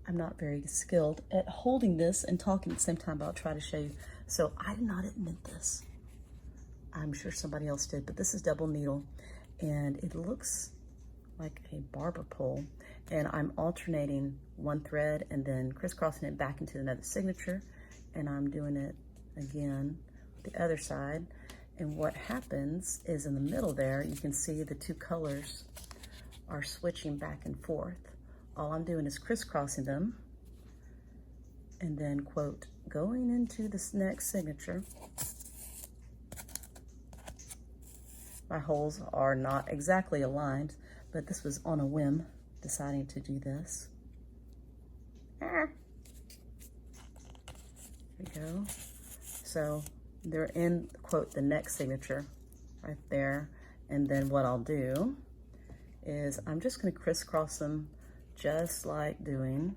I'm not very skilled at holding this and talking at the same time, but I'll try to show you. So I did not invent this. I'm sure somebody else did, but this is double needle, and it looks like a barber pole, and I'm alternating one thread and then crisscrossing it back into another signature, and I'm doing it again with the other side. And what happens is in the middle there, you can see the two colors are switching back and forth. All I'm doing is crisscrossing them and then, quote, going into this next signature. My holes are not exactly aligned, but this was on a whim, deciding to do this. There we go. So they're in, quote, the next signature right there. And then what I'll do is I'm just gonna crisscross them just like doing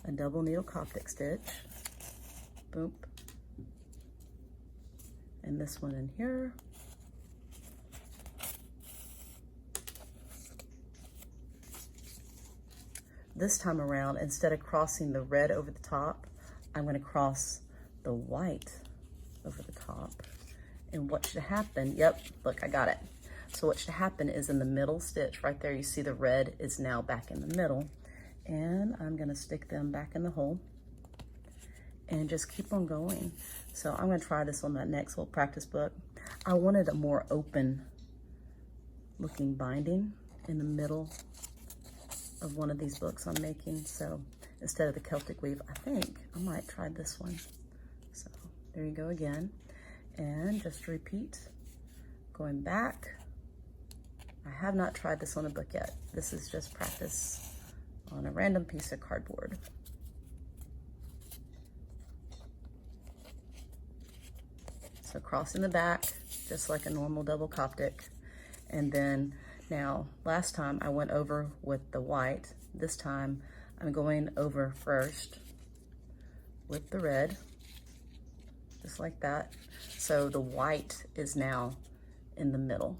a double needle coptic stitch. Boop. And this one in here. This time around, instead of crossing the red over the top, I'm going to cross the white over the top. And what should happen, yep, look, I got it. So what should happen is in the middle stitch right there, you see the red is now back in the middle. And I'm going to stick them back in the hole and just keep on going. So I'm going to try this on that next little practice book. I wanted a more open looking binding in the middle of one of these books I'm making. So instead of the Celtic weave, I think I might try this one. So there you go again. And just to repeat, going back. I have not tried this on a book yet. This is just practice on a random piece of cardboard. So crossing the back, just like a normal double coptic. And then now, last time I went over with the white. This time I'm going over first with the red, just like that. So the white is now in the middle.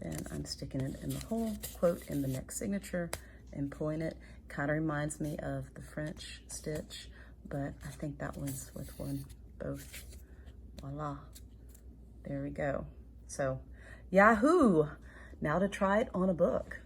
Then I'm sticking it in the hole, quote, in the next signature and pulling it. Kind of reminds me of the French stitch, but I think that one's with one, both. Voila, there we go. So, yahoo! Now to try it on a book.